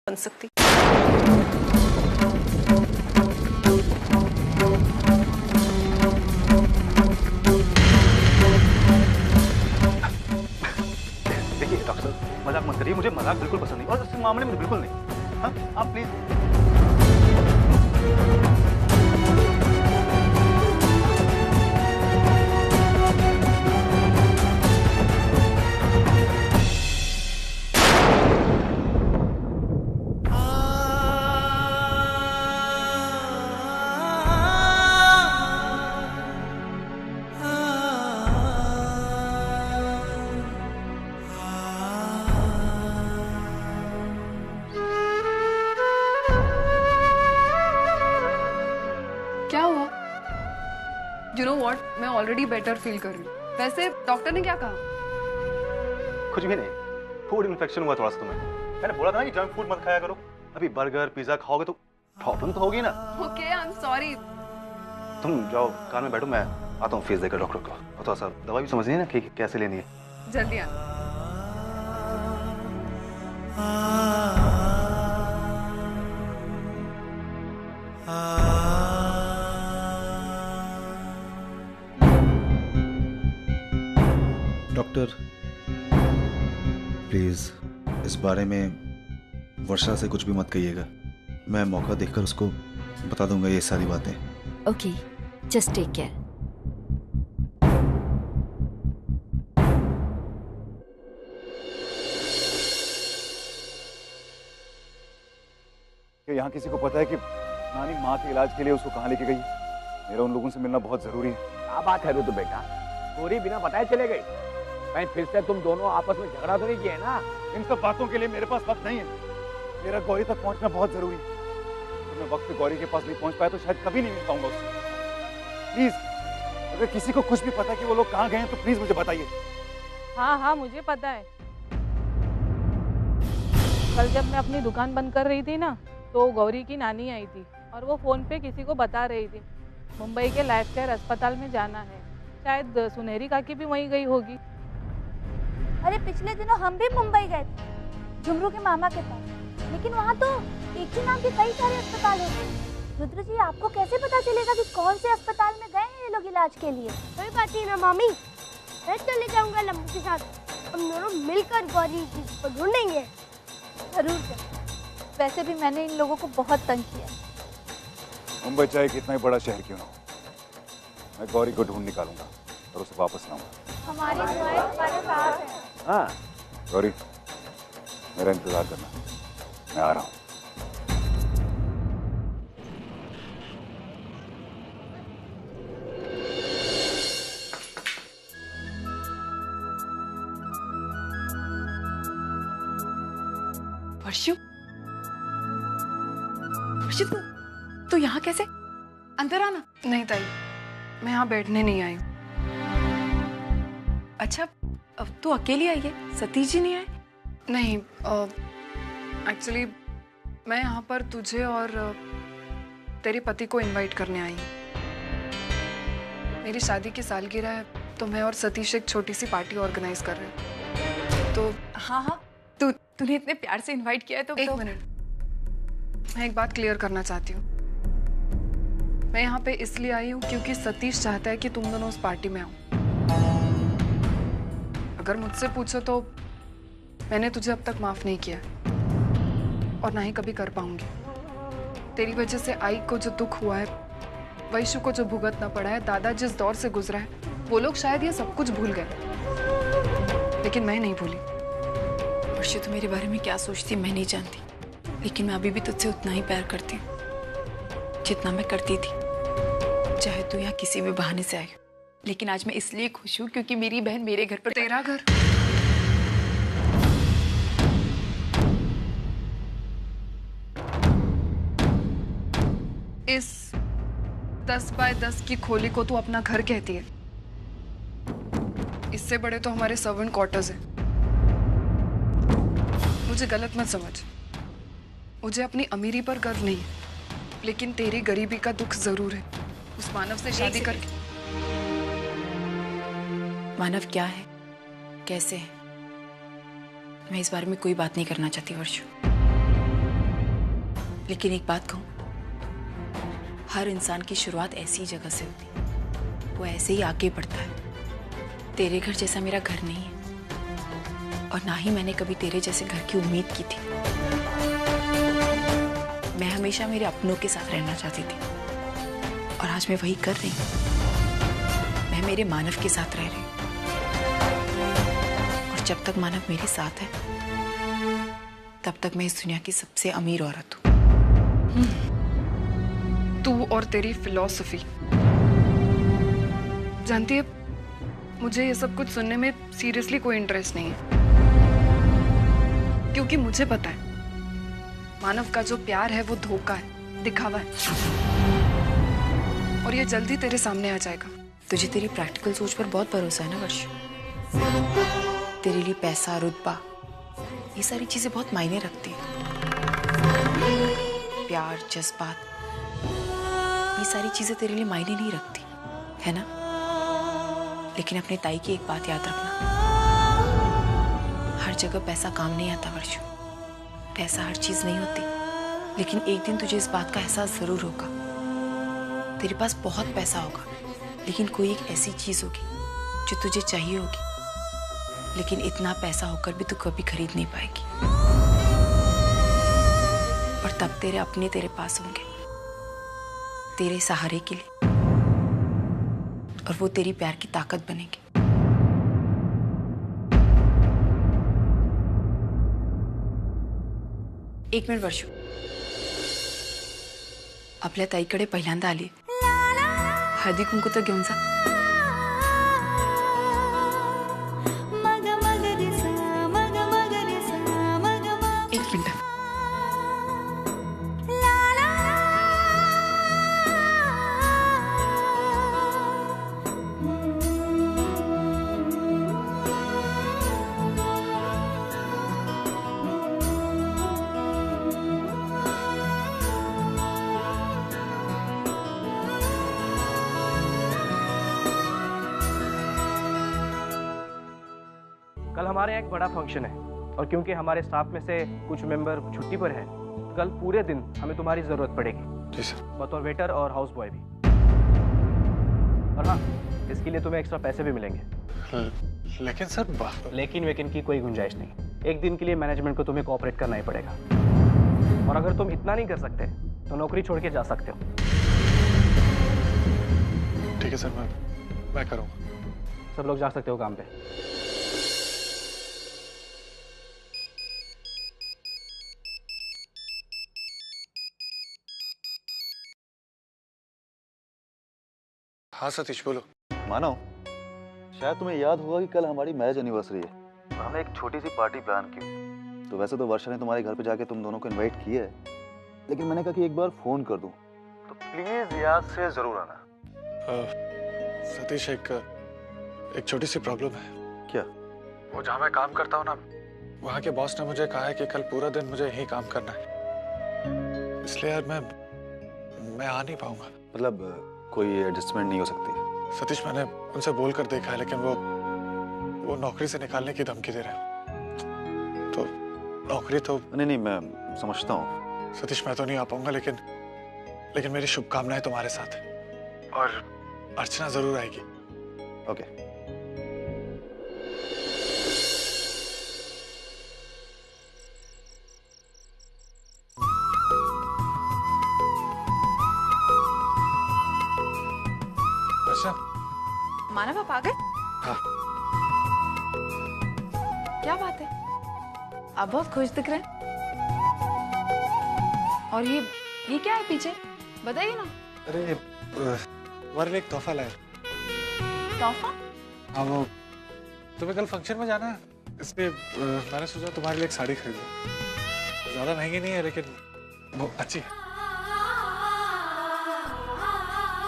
बन सकती। देखिए डॉक्टर साहब, मजाक मत करिए, मुझे मजाक बिल्कुल पसंद नहीं और इस मामले में बिल्कुल नहीं। हाँ, आप प्लीज। क्या हुआ? You know what? मैं ऑलरेडी बेटर फील कर रही हूँ। वैसे डॉक्टर ने क्या कहा? कुछ भी नहीं, फूड इन्फेक्शन हुआ थोड़ा सा तुम्हें। मैंने बोला था ना कि जंक फूड मत खाया करो। अभी बर्गर पिज्जा खाओगे तो प्रॉब्लम तो होगी ना। Okay, I'm sorry. तुम जाओ कार में बैठो, मैं आता हूँ फीस देकर डॉक्टर को। और थोड़ा सा दवा भी समझनी है ना कि कैसे लेनी है। जल्दी आना। डॉक्टर प्लीज इस बारे में वर्षा से कुछ भी मत कहिएगा। मैं मौका देखकर उसको बता दूंगा ये सारी बातें। Okay, just take care. कि यहाँ किसी को पता है कि नानी माँ के इलाज के लिए उसको कहाँ लेके गई? मेरा उन लोगों से मिलना बहुत जरूरी है। क्या बात है रुतु बेटा, पूरी बिना बताए चले गई? कहीं फिर से तुम दोनों आपस में झगड़ा तो नहीं किया है ना? इन सब बातों के लिए मेरे पास वक्त नहीं है। मेरा गौरी तक पहुंचना बहुत जरूरी है। तो मैं वक्त पे गौरी के पास नहीं पहुंच पाया तो शायद कभी नहीं मिल पाऊंगा उससे। प्लीज, अगर किसी को कुछ भी पता है कि वो लोग कहाँ गए हैं तो प्लीज मुझे बताइए। हाँ हाँ मुझे पता है। कल जब मैं अपनी दुकान बंद कर रही थी ना, तो गौरी की नानी आई थी और वो फोन पे किसी को बता रही थी मुंबई के लाइफ केयर अस्पताल में जाना है। शायद सुनहरी काकी भी वहीं गई होगी। अरे पिछले दिनों हम भी मुंबई गए थे झुमरू के मामा के पास, लेकिन वहाँ तो एक ही नाम के कई सारे अस्पताल होते हैं। रुद्र जी, आपको कैसे पता चलेगा कि कौन से अस्पताल में गए हैं ये लोग इलाज के लिए? कोई बात नहीं ना मामी, मैं चले जाऊंगा लम्बू के साथ। हम दोनों मिलकर गौरी जी को ढूंढेंगे। जरूर सर। वैसे भी मैंने इन लोगों को बहुत तंग किया। मुंबई चाहे कितना ही बड़ा शहर क्यों ना हो, मैं गौरी को ढूंढ निकालूंगा और उसे वापस लाऊंगा। हमारी दुआएं तुम्हारे साथ हैं। हाँ गौरी, मेरा इंतजार करना, मैं आ रहा हूँ। वर्षु, वर्षु तू यहाँ कैसे? अंदर आना। नहीं ताई, मैं यहाँ बैठने नहीं आई हूँ। अच्छा, अब तू अकेली आई है? सतीश जी नहीं आए? नहीं, एक्चुअली मैं यहाँ पर तुझे और तेरे पति को इनवाइट करने आई हूँ। मेरी शादी की सालगिरह है तो मैं और सतीश एक छोटी सी पार्टी ऑर्गेनाइज कर रहे हैं। तो हाँ, तूने इतने प्यार से इनवाइट किया है तो एक मिनट, मैं एक बात क्लियर करना चाहती हूँ। मैं यहाँ पे इसलिए आई हूँ क्योंकि सतीश चाहता है कि तुम दोनों उस पार्टी में आओ। अगर मुझसे पूछो तो मैंने तुझे अब तक माफ नहीं किया और ना ही कभी कर पाऊंगी। तेरी वजह से आई को जो दुख हुआ है, वैशु को जो भुगतना पड़ा है, दादा जिस दौर से गुजरा है, वो लोग शायद ये सब कुछ भूल गए, लेकिन मैं नहीं भूली। वर्षा, तू मेरे बारे में क्या सोचती मैं नहीं जानती, लेकिन मैं अभी भी तुझसे उतना ही प्यार करती हूँ जितना मैं करती थी। चाहे तू यहाँ किसी भी बहाने से आए, लेकिन आज मैं इसलिए खुश हूँ क्योंकि मेरी बहन मेरे घर पर। तेरा घर? इस 10 बाय 10 की खोली को तू अपना घर कहती है? इससे बड़े तो हमारे सर्वेंट क्वार्टर्स हैं। मुझे गलत मत समझ, मुझे अपनी अमीरी पर गर्व नहीं, लेकिन तेरी गरीबी का दुख जरूर है। उस मानव से शादी करके। मानव क्या है, कैसे है, मैं इस बारे में कोई बात नहीं करना चाहती वर्षु। लेकिन एक बात कहूँ, हर इंसान की शुरुआत ऐसी जगह से होती है, वो ऐसे ही आगे बढ़ता है। तेरे घर जैसा मेरा घर नहीं है, और ना ही मैंने कभी तेरे जैसे घर की उम्मीद की थी। मैं हमेशा मेरे अपनों के साथ रहना चाहती थी, और आज मैं वही कर रही हूँ। मैं मेरे मानव के साथ रह रही हूँ, और जब तक मानव मेरे साथ है, तब तक मैं इस दुनिया की सबसे अमीर औरत हूँ। तू और तेरी फिलॉसफी। जानती है, मुझे ये सब कुछ सुनने में सीरियसली कोई इंटरेस्ट नहीं है, क्योंकि मुझे पता है मानव का जो प्यार है वो धोखा है, दिखावा है, और ये जल्दी तेरे सामने आ जाएगा। तुझे तेरी प्रैक्टिकल सोच पर बहुत भरोसा है ना वर्षा? तेरे लिए पैसा, रुतबा, ये सारी चीजें बहुत मायने रखती है। प्यार, जज्बात, ये सारी चीजें तेरे लिए मायने नहीं रखती, है ना? लेकिन अपने ताई की एक बात याद रखना, हर जगह पैसा काम नहीं आता वर्षा। पैसा हर चीज नहीं होती, लेकिन एक दिन तुझे इस बात का एहसास जरूर होगा। तेरे पास बहुत पैसा होगा, लेकिन कोई एक ऐसी चीज होगी जो तुझे चाहिए होगी, लेकिन इतना पैसा होकर भी तू कभी खरीद नहीं पाएगी। और तब तेरे अपने तेरे पास होंगे, तेरे सहारे के लिए, और वो तेरी प्यार की ताकत बनेंगे। एक मिनिट वर्षू, आपल्या ताईकडे पहिल्यांदा आली, हळदी कुंकू तर घेऊन जा. एक मिनिट. कल हमारे यहाँ एक बड़ा फंक्शन है और क्योंकि हमारे स्टाफ में से कुछ मेंबर छुट्टी पर हैं, कल पूरे दिन हमें तुम्हारी जरूरत पड़ेगी. जी सर. बतौर वेटर और हाउस बॉय भी. और हाँ, इसके लिए तुम्हें एक्स्ट्रा पैसे भी मिलेंगे. लेकिन सर लेकिन वेकिन की कोई गुंजाइश नहीं. एक दिन के लिए मैनेजमेंट को तुम्हें कोऑपरेट करना ही पड़ेगा. और अगर तुम इतना नहीं कर सकते तो नौकरी छोड़ के जा सकते हो. ठीक है सर, मैं करूँगा. सब लोग जा सकते हो काम पे. हाँ सतीश बोलो. मानो, शायद तुम्हें याद होगा कि कल हमारी मैरिज एनिवर्सरी है और हमने एक छोटी सी पार्टी प्लान की. तो वैसे तो वर्षा ने तुम्हारे घर पे जाके तुम दोनों को इनवाइट किया है, लेकिन मैंने कहा कि एक बार फोन कर दूं, तो प्लीज याद से जरूर आना. सतीश, एक छोटी सी प्रॉब्लम है. क्या? वो जहाँ मैं काम करता हूँ ना, वहाँ के बॉस ने मुझे कहा है कि कल पूरा दिन मुझे यहीं काम करना है. इसलिए यार मैं आ नहीं पाऊंगा. मतलब कोई एडजस्टमेंट नहीं हो सकती? सतीश, मैंने उनसे बोल कर देखा है, लेकिन वो नौकरी से निकालने की धमकी दे रहे हैं. तो नौकरी तो नहीं, मैं समझता हूँ सतीश, मैं तो नहीं आ पाऊंगा, लेकिन मेरी शुभकामनाएं तुम्हारे साथ है और अर्चना जरूर आएगी. ओके. मानव, आप आ गए? हाँ. क्या बात है, आप बहुत खुश दिख रहे हैं. और ये क्या है पीछे, बताइए ना. अरे तुम्हारे लिए एक तोहफा लाया. तोहफा? हाँ, वो तुम्हें कल फंक्शन में जाना है, इसलिए मैंने सोचा तुम्हारे लिए एक साड़ी खरीदूं. ज्यादा महंगी नहीं है, लेकिन वो अच्छी है.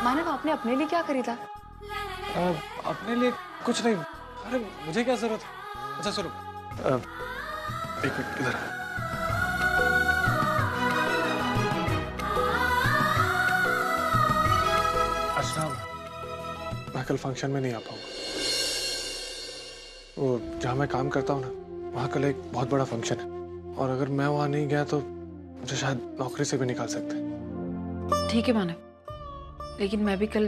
मानव, आपने अपने लिए क्या खरीदा? अपने लिए कुछ नहीं. अरे मुझे क्या जरूरत है. अच्छा सुनो, एक मिनट इधर. अर्चना, मैं कल फंक्शन में नहीं आ पाऊंगा. वो जहाँ मैं काम करता हूँ ना, वहाँ कल एक बहुत बड़ा फंक्शन है, और अगर मैं वहाँ नहीं गया तो मुझे शायद नौकरी से भी निकाल सकते हैं। ठीक है मानव, लेकिन मैं भी कल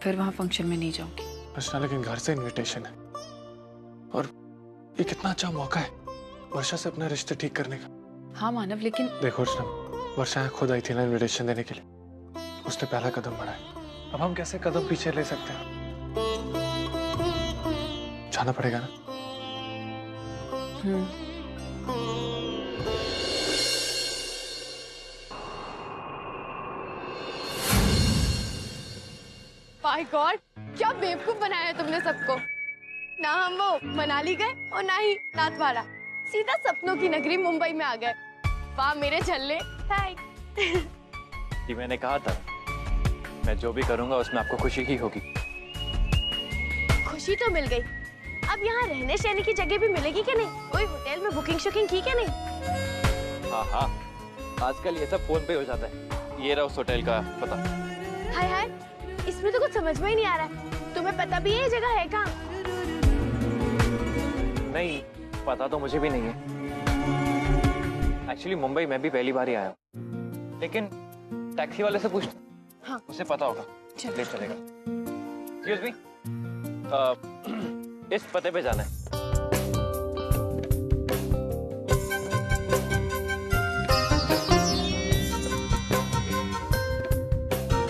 फिर वहां फंक्शन में नहीं जाऊंगी। अर्चना, लेकिन घर से इनविटेशन है और ये कितना अच्छा मौका है वर्षा से अपना रिश्ते ठीक करने का। हाँ मानव, लेकिन देखो अर्चना, वर्षा खुद आई थी ना इनविटेशन देने के लिए, उसने पहला कदम बढ़ाया। अब हम कैसे कदम पीछे ले सकते हैं? जाना पड़ेगा ना। माय गॉड, क्या बेवकूफ बनाया है तुमने सबको। ना हम वो मनाली गए और ना ही नाथद्वारा, सीधा सपनों की नगरी मुंबई में आ गए। वाह मेरे झल्ले। हाय। कि मैंने कहा था मैं जो भी करूंगा उसमें आपको खुशी ही होगी। खुशी तो मिल गई, अब यहाँ रहने सहने की जगह भी मिलेगी क्या नहीं? कोई होटल में बुकिंग शुकिंग की क्या नहीं? हाँ हाँ, आजकल ये सब फोन पे हो जाता है। ये रहा उस होटल का पता। हाय हाय, इसमें तो कुछ समझ में ही नहीं आ रहा है। तुम्हें पता भी है ये जगह है कहाँ? नहीं पता तो मुझे भी नहीं है। एक्चुअली मुंबई में भी पहली बार ही आया हूँ, लेकिन टैक्सी वाले से पूछता। हाँ। उसे पता होगा, ले चलेगा। Excuse me, इस पते पे जाना है।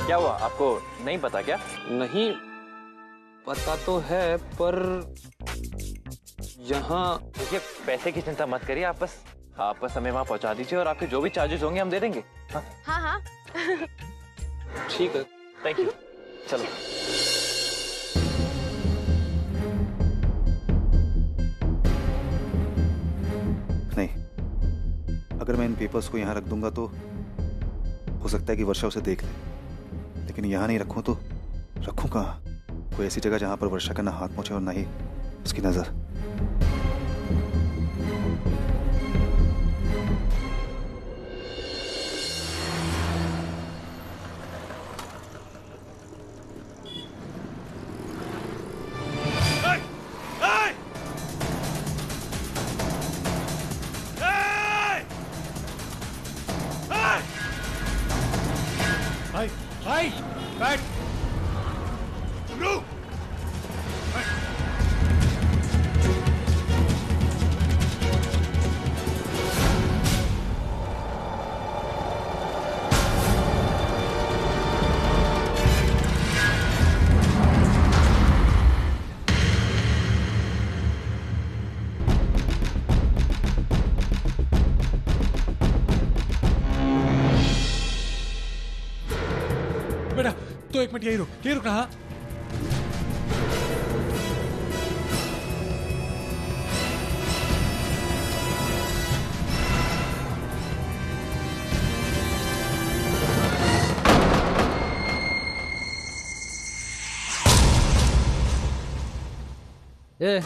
क्या हुआ, आपको नहीं पता क्या? नहीं पता तो है, पर यहाँ देखिए पैसे की चिंता मत करिए, आप बस हमें वहाँ पहुँचा दीजिए और आपके जो भी चार्जेस होंगे हम दे देंगे। हाँ हाँ। ठीक है, थैंक यू। चलो। नहीं, अगर मैं इन पेपर्स को यहाँ रख दूंगा तो हो सकता है कि वर्षा उसे देख ले, लेकिन यहाँ नहीं रखूं तो रखूं कहाँ? कोई ऐसी जगह जहाँ पर वर्षा का ना हाथ पहुंचे और ना ही उसकी नजर। भाई बैठ। बेटा तो एक मिनट यही रुक रहा। ए,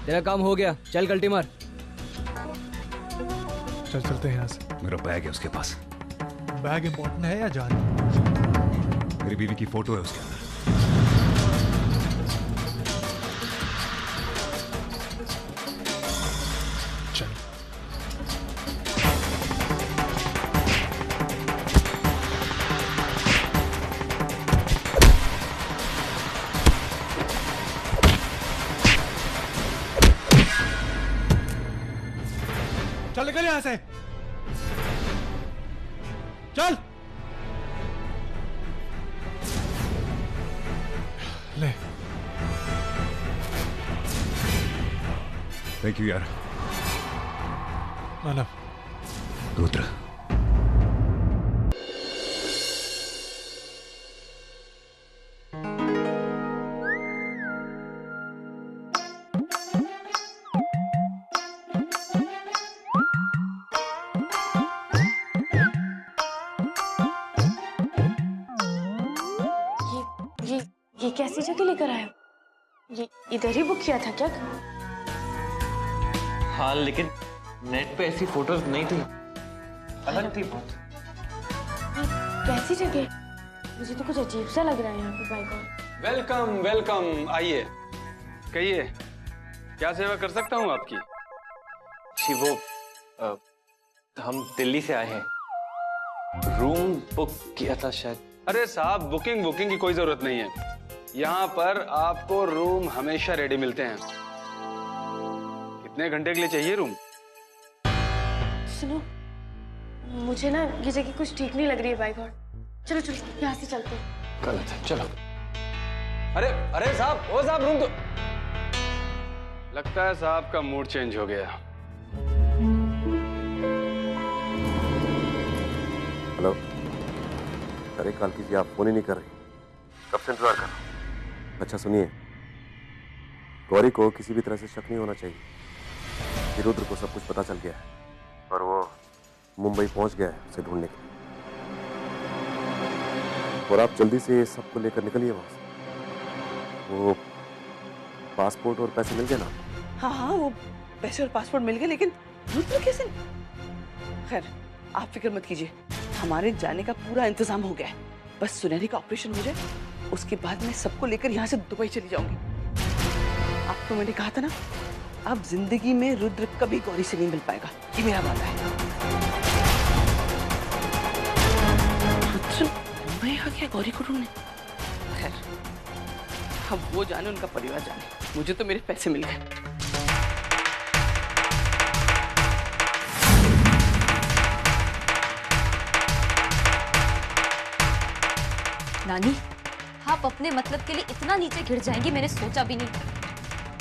तेरा काम हो गया, चल कल्टी मार। चलते हैं यहाँ से। मेरा बैग है उसके पास। बैग इंपॉर्टेंट है या जान? मेरी बीवी की फोटो है उसके अंदर। चल। चल निकल यहाँ से, चल। ले। थैंक यू यार। मानव। रुद्र। ये कैसी जगह लेकर आए हो? ये इधर ही बुक किया था क्या? हाँ लेकिन नेट पे ऐसी फोटोज नहीं थी, अलग थी बहुत। कैसी जगह? मुझे तो कुछ अजीब सा लग रहा है यहाँ पे। Bye God. वेलकम वेलकम, आइए, कहिए क्या सेवा कर सकता हूँ आपकी? जी वो हम दिल्ली से आए हैं, रूम बुक किया था शायद। अरे साहब, बुकिंग की कोई जरूरत नहीं है। यहाँ पर आपको रूम हमेशा रेडी मिलते हैं। कितने घंटे के लिए चाहिए रूम? सुनो, मुझे ना ये जगह कुछ ठीक नहीं लग रही है। बाय गॉड, चलो चलो यहाँ से चलते हैं। गलत है, चलो। अरे साहब, ओ साहब, रूम तो। लगता है साहब का मूड चेंज हो गया। हेलो, अरे कालकी जी, आप फोन ही नहीं कर रही। कब से इंतजार कर रहा हूं। अच्छा सुनिए, गौरी को किसी भी तरह से शक नहीं होना चाहिए कि रुद्र को सब कुछ पता चल गया है और वो मुंबई पहुंच गया है उसे ढूंढने के लिए। और आप जल्दी से सबको लेकर निकलिए वहां से। वो पासपोर्ट और पैसे मिल गए ना? हाँ, वो पैसे और पासपोर्ट मिल गए, लेकिन रुद्र कैसे? खैर, आप फिक्र मत कीजिए, हमारे जाने का पूरा इंतजाम हो गया है। बस सुनहरी का ऑपरेशन हो जाए, उसके बाद मैं सबको लेकर यहाँ से दुबई चली जाऊंगी। आपको मैंने कहा था ना, अब जिंदगी में रुद्र कभी गौरी से नहीं मिल पाएगा, ये मेरा वादा है। रुद्र मुंबई आ गया गौरी को ढूंढने। खैर, अब वो जाने, उनका परिवार जाने, मुझे तो मेरे पैसे मिल गए। नानी, आप अपने मतलब के लिए इतना नीचे गिर जाएंगे मैंने सोचा भी नहीं।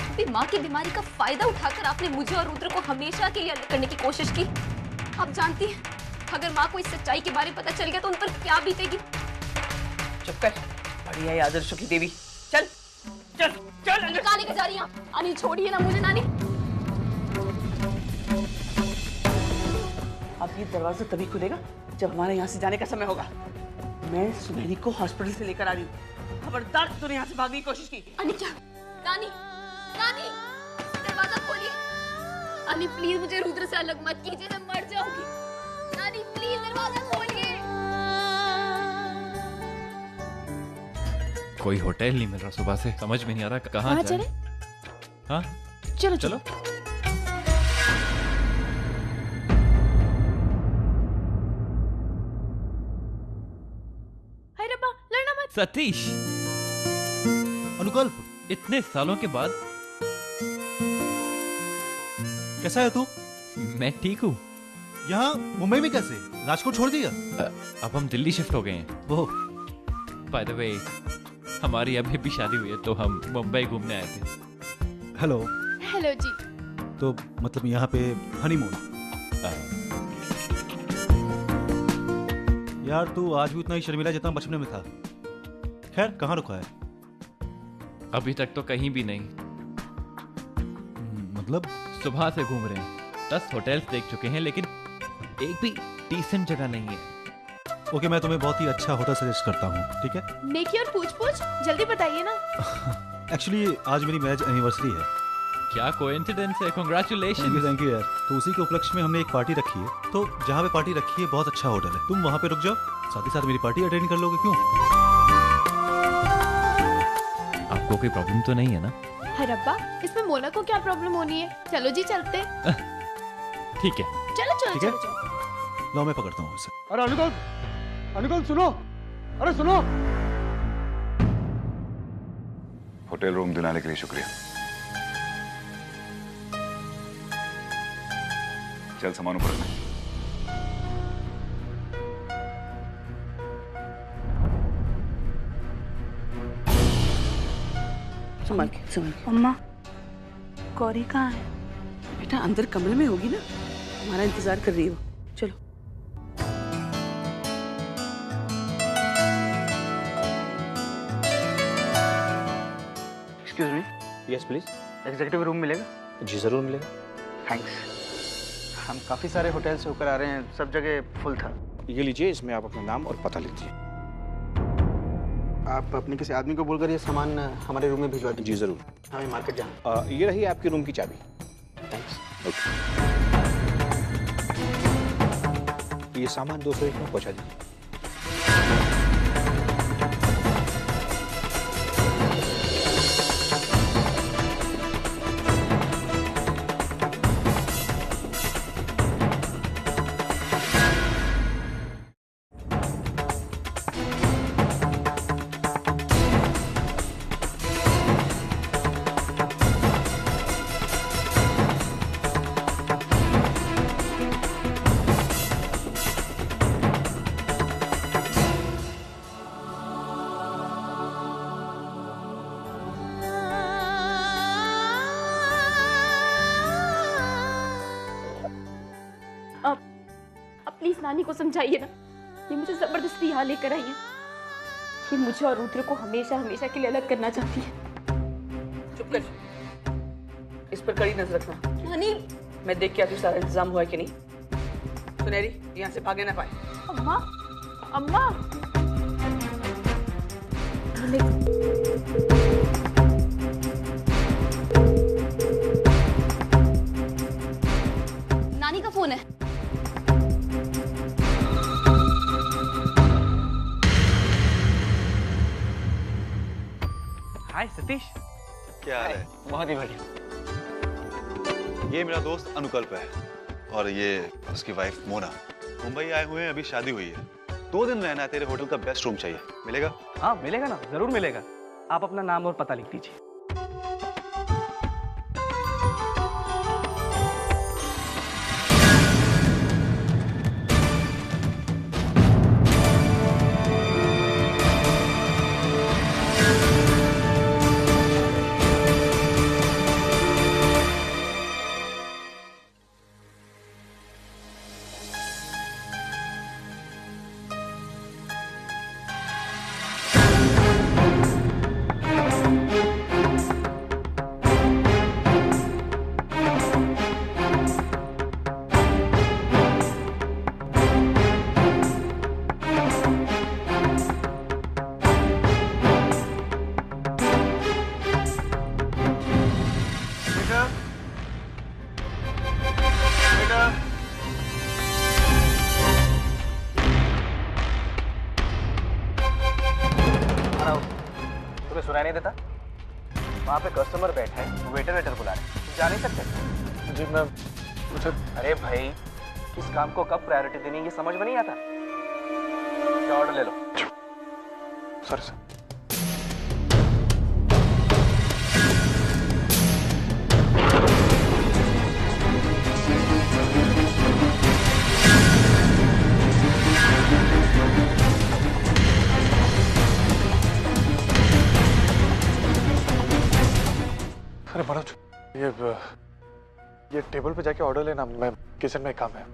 अभी माँ की बीमारी का फायदा उठाकर आपने मुझे और रुद्र को हमेशा के लिए अलग करने की कोशिश की। आप जानती हैं, अगर माँ को इस सच्चाई के बारे में पता चल गया तो उन पर क्या बीतेगी। चुप कर, बढ़िया है आदर्शों की देवी। चल चल चल, कहाँ लेकर जा रही हैं? अनिल छोड़िए ना मुझे नानी। अब ये दरवाजा तभी खुलेगा जब हमारे यहाँ से जाने का समय होगा। मैं सुनहरी को हॉस्पिटल से लेकर आ रही हूँ। खबरदार तूने यहाँ से भागने की कोशिश की। अनी क्या? नानी, नानी, दरवाजा खोलिए। अनी प्लीज मुझे रुद्र से अलग मत कीजिए, मैं मर जाऊंगी। नानी प्लीज दरवाजा खोलिए। कोई होटल नहीं मिल रहा सुबह से, समझ में नहीं आ रहा कहाँ चले। हाँ चलो चलो। सतीश, अनुकल्प, इतने सालों के बाद कैसा है तू? मैं ठीक हूँ। यहाँ मुंबई में कैसे? राजकोट छोड़ दिया? अब हम दिल्ली शिफ्ट हो गए हैं। ओह, बाय द वे, हमारी अभी भी शादी हुई है तो हम मुंबई घूमने आए थे। हेलो। हेलो जी। तो मतलब यहाँ पे हनीमून? यार तू आज भी उतना ही शर्मिला जितना बचपन में था। खैर, कहाँ रुका है? अभी तक तो कहीं भी नहीं। मतलब? सुबह से घूम रहे हैं, 10 होटल्स देख चुके हैं, लेकिन एक भी डिसेंट जगह नहीं है। ओके, मैं तुम्हें बहुत ही अच्छा होटल सजेस्ट करता हूँ, ठीक है? नेकी और पूछ जल्दी बताइए ना। एक्चुअली आज मेरी मैरिज एनिवर्सरी है। क्या कोइंसिडेंस है, कांग्रेचुलेशन। थैंक यू यार। तो उसी के उपलक्ष्य में हमने एक पार्टी रखी है, तो जहाँ पे पार्टी रखी है बहुत अच्छा होटल है, तुम वहाँ पे रुक जाओ, साथ ही साथ मेरी पार्टी अटेंड कर लोगे। क्यों? आपको कोई प्रॉब्लम तो नहीं है ना? है रब्बा, इसमें मोना को क्या प्रॉब्लम होनी है? चलो जी चलते। ठीक है, चलो चलो ठीक है? चलो। लो मैं पकड़ता हूँ इसे। अरे अनुकल्प सुनो, अरे सुनो। होटल रूम दिलाने के लिए शुक्रिया। चल सामान ऊपर रखना। संभाल के। अम्मा, गौरी कहाँ है? बेटा अंदर कमरे में होगी ना, हमारा इंतजार कर रही हो। चलो। Excuse me. Yes please. Executive room मिलेगा? जी जरूर मिलेगा। थैंक्स। हम काफ़ी सारे होटल से होकर आ रहे हैं, सब जगह फुल था। ये लीजिए, इसमें आप अपना नाम और पता लीजिए। आप अपने किसी आदमी को बोलकर ये सामान हमारे रूम में भिजवा दीजिए। जी जरूर। हमें मार्केट जाना। ये रही आपकी रूम की चाबी। थैंक्स। ये सामान 201 में पहुंचा दीजिए। नानी को समझाइए ना, ये मुझे जबरदस्ती यहाँ लेकर आई है। ये मुझे और रुद्र को हमेशा हमेशा के लिए अलग करना चाहती है। चुप कर, इस पर कड़ी नजर रखना। नानी, मैं देख के आती हूँ सारा इंतजाम हुआ है कि नहीं। सुनहरी यहाँ से भागे ना पाए। अम्मा, अम्मा। नानी का फोन है। हाय सतीश। क्या हाल है? बहुत ही बढ़िया। ये मेरा दोस्त अनुकल्प है और ये उसकी वाइफ मोना। मुंबई आए हुए हैं, अभी शादी हुई है। 2 दिन रहना है। तेरे होटल का बेस्ट रूम चाहिए, मिलेगा? हाँ मिलेगा ना, जरूर मिलेगा। आप अपना नाम और पता लिख दीजिए। तुम्हें सुनाई नहीं देता? वहाँ पे कस्टमर बैठा है, वेटर बुला रहे, तुम जा नहीं सकते? जी मैं मुझे। अरे भाई, किस काम को कब प्रायोरिटी देनी है ये समझ में नहीं आता। क्या ऑर्डर ले लो। Sorry sir. अरे मनोज, ये टेबल पे जाके ऑर्डर लेना, मैं किचन में काम है।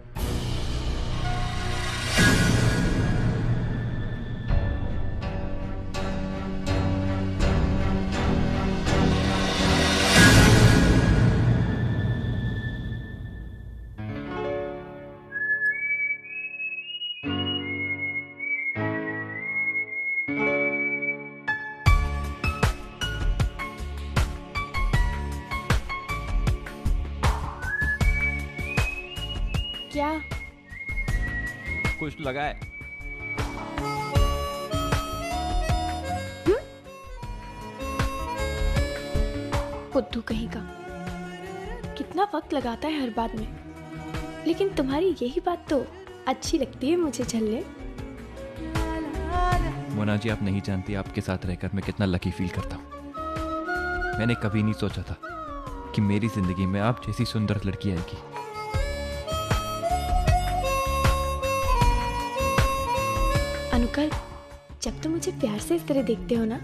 क्या? कुछ लगा है? बुद्धू कहीं का, कितना वक्त लगाता है हर बात में, लेकिन तुम्हारी यही बात तो अच्छी लगती है मुझे झल्ले। मोना जी, आप नहीं जानती आपके साथ रहकर मैं कितना लकी फील करता हूँ। मैंने कभी नहीं सोचा था कि मेरी जिंदगी में आप जैसी सुंदर लड़की आएगी। अनुकल्प, जब तुम मुझे प्यार से इस तरह देखते हो ना,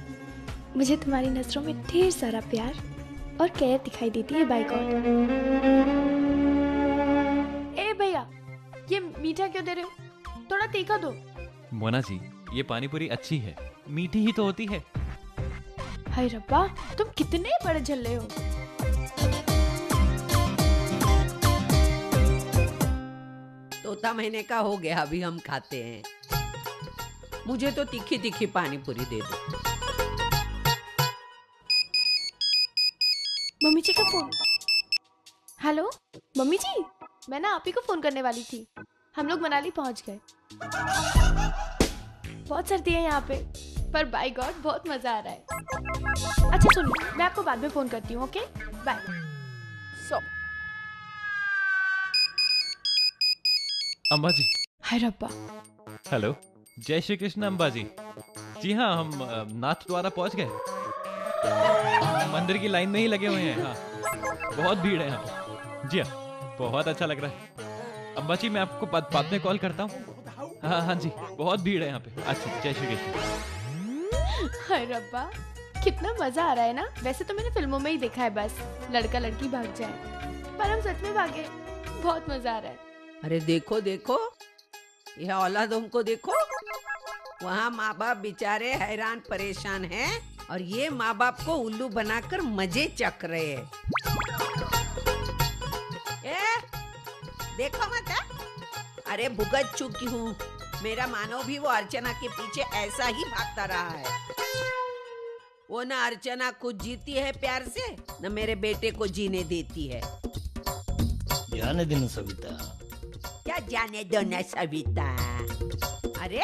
मुझे तुम्हारी नजरों में ढेर सारा प्यार और केयर दिखाई देती है। Bye God. ए भैया, ये मीठा क्यों दे रहे हो? थोड़ा तीखा दो। मोना जी, ये पानी पूरी अच्छी है, मीठी ही तो होती है। हाय रब्बा, तुम कितने बड़े झल्ले हो। तोता महीने का हो गया, अभी हम खाते हैं। मुझे तो तीखी तीखी पानी पूरी दे दो। मम्मी जी का फोन। हेलो मम्मी जी, मैं ना आप ही को फोन करने वाली थी। हम लोग मनाली पहुंच गए। बहुत सर्दी है यहाँ पे, पर बाय गॉड बहुत मजा आ रहा है। अच्छा सुनिए, मैं आपको बाद में फोन करती हूँ। Okay bye. अम्मा जी। हाय रब्बा। हेलो, जय श्री कृष्ण अम्बा जी। जी हाँ, हम नाथ द्वारा पहुंच गए। मंदिर की लाइन में ही लगे हुए हैं। हाँ, बहुत भीड़ है यहाँ पे। जी हाँ, बहुत अच्छा लग रहा है। अम्बा जी, मैं आपको बाद में कॉल करता हूँ। हाँ हाँ जी, बहुत भीड़ है यहाँ पे। अच्छा, जय श्री कृष्ण। हाय रब्बा, कितना मजा आ रहा है ना। वैसे तो मैंने फिल्मों में ही देखा है, बस लड़का लड़की भाग जाए, पर हम सच में भागे। बहुत मजा आ रहा है। अरे देखो देखो, यह औलादों को देखो, वहाँ माँ बाप बेचारे हैरान परेशान हैं और ये माँ बाप को उल्लू बनाकर मजे चख रहे हैं। देखो मत, अरे भुगत चुकी हूँ। मेरा मानव भी वो अर्चना के पीछे ऐसा ही भागता रहा है। वो ना अर्चना खुद जीती है प्यार से, न मेरे बेटे को जीने देती है। जाने दो ना सविता। क्या जाने दो ना सविता? अरे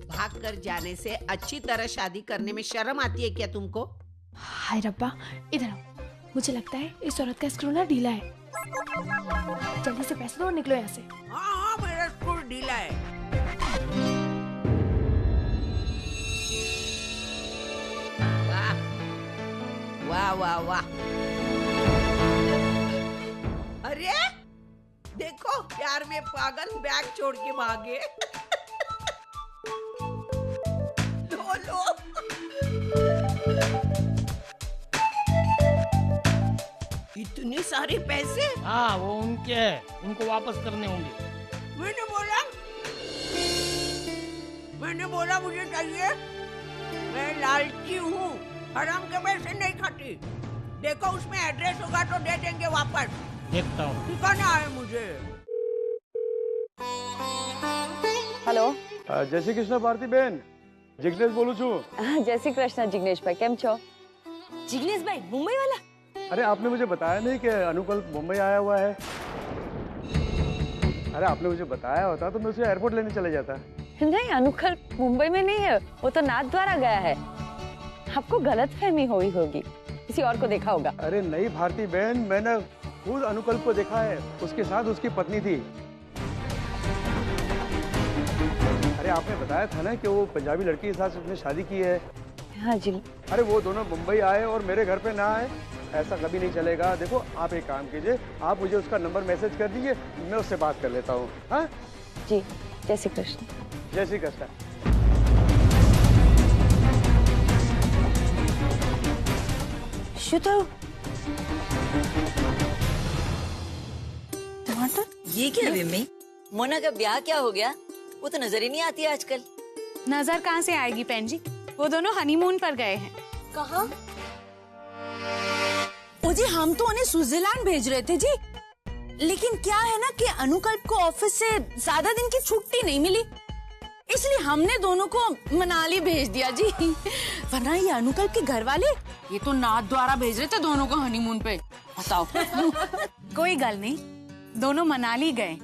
भाग कर जाने से अच्छी तरह शादी करने में शर्म आती है क्या तुमको? हाय रब्बा, इधर आओ। मुझे लगता है इस औरत का स्क्रू ना ढीला है। जल्दी से पैसे दो और निकलो यहाँ से। हाँ, मेरा स्क्रू ढीला है। वाह वाह वाह। अरे देखो, प्यार में पागल बैग छोड़ के भागे। लो लो। इतने सारे पैसे? हाँ, वो उनके हैं, उनको वापस करने होंगे। मैंने बोला मुझे चाहिए। मैं लालची हूँ, हराम के पैसे नहीं खाती। देखो उसमें एड्रेस होगा तो दे देंगे वापस। देखता हूँ। ठिकाना है मुझे। हेलो, जय श्री कृष्ण भारती बेन, जिग्नेश बोलू छू। जय श्री कृष्ण जिग्नेश भाई, केम छो? जिग्नेश भाई मुंबई वाला? अरे आपने मुझे बताया नहीं कि अनुकल मुंबई आया हुआ है। अरे आपने मुझे बताया होता तो मैं उसे एयरपोर्ट लेने चले जाता। नहीं, अनुकल मुंबई में नहीं है, वो तो नाथ द्वारा गया है। आपको गलतफहमी हुई होगी, किसी और को देखा होगा। अरे नहीं भारती बहन, मैंने खुद अनुकल को देखा है, उसके साथ उसकी पत्नी थी। अरे आपने बताया था ना कि वो पंजाबी लड़की के साथ उसने शादी की है। हाँ जी। अरे वो दोनों मुंबई आए और मेरे घर पे ना आए, ऐसा कभी नहीं चलेगा। देखो आप एक काम कीजिए, आप मुझे उसका नंबर मैसेज कर दीजिए, मैं उससे बात कर लेता हूँ। हाँ जी, जय श्री कृष्ण। जय श्री कृष्ण। टमाटर? ये क्या मम्मी? मोना का ब्याह क्या हो गया? वो तो नजर ही नहीं आती आजकल। नजर कहाँ से आएगी बहन जी? वो दोनों हनीमून पर गए हैं। कहाँ? जी हम तो उन्हें स्विट्जरलैंड भेज रहे थे जी, लेकिन क्या है ना कि अनुकल्प को ऑफिस से ज्यादा दिन की छुट्टी नहीं मिली, इसलिए हमने दोनों को मनाली भेज दिया जी। वरना ये अनुकल्प के घर वाले ये तो नाथ द्वारा भेज रहे थे दोनों को हनीमून पे। बताओ। कोई गल नहीं, दोनों मनाली गए।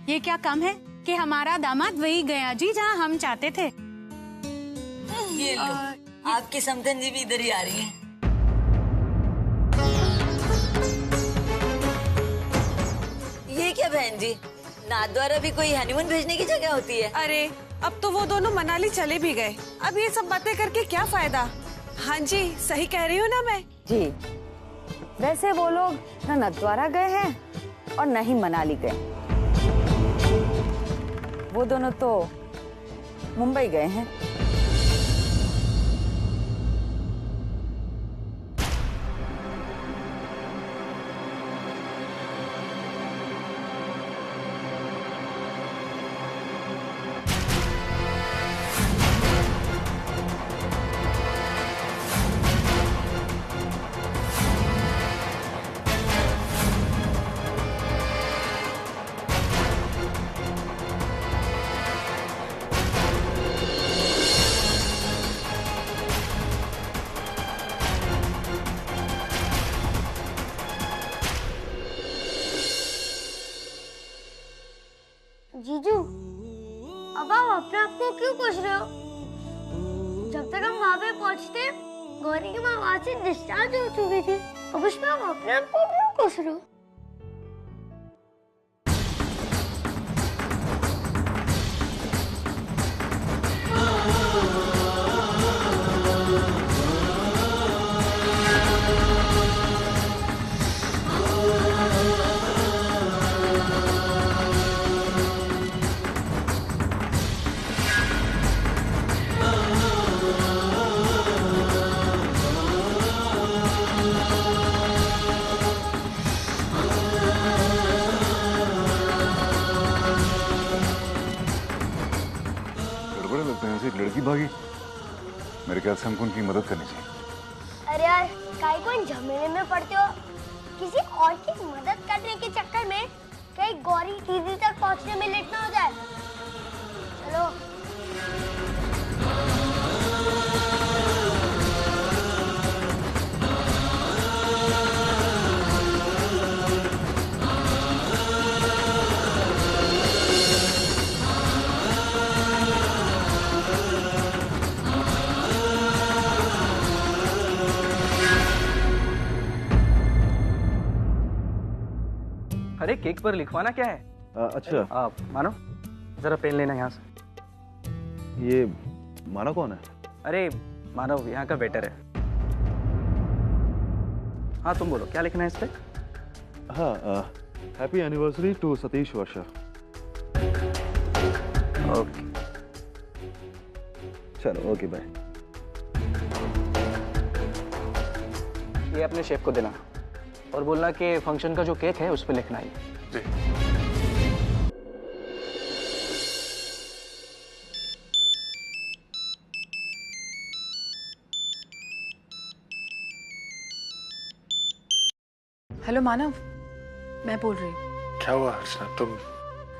ये क्या कम है कि हमारा दामाद वही गया जी जहाँ हम चाहते थे। ये लो, आपकी समधन जी भी इधर ही आ रही हैं। ये क्या बहन जी, नाथ द्वारा भी कोई हनीमून भेजने की जगह होती है? अरे अब तो वो दोनों मनाली चले भी गए, अब ये सब बातें करके क्या फायदा। हाँ जी, सही कह रही हूँ ना मैं? जी, वैसे वो लोग न नथद्वारा गए हैं और न ही मनाली गए। वो दोनों तो मुंबई गए हैं। जीजू, अब आप अपने आप को क्यों कोस रहे हो? जब तक हम वहाँ पे पहुँचते, गौरी की माँ वहाँ से डिस्चार्ज हो चुकी थी। अब उसमें आप अपने आप को क्यों कोस रहे हो? भागी, मेरे ख्याल से हमको उनकी मदद करनी चाहिए। अरे यार, काहे को इन झमेले में पड़ते हो? किसी और की मदद करने के चक्कर में कहीं गौरी दीदी तक पहुंचने में लेट ना हो जाए। चलो। अरे केक पर लिखवाना क्या है? अच्छा मानो, जरा पेन लेना यहाँ से। ये मानव कौन है? अरे मानव यहाँ का वेटर है। हाँ तुम बोलो, क्या लिखना है इस पे? हाँ, happy anniversary to Satish Varsha. Okay चलो, ओके बाय। ये अपने शेफ को देना और बोलना कि फंक्शन का जो केक है उस पे लिखना है। जी। हेलो मानव, मैं बोल रही हूँ। क्या हुआ अर्चना, तुम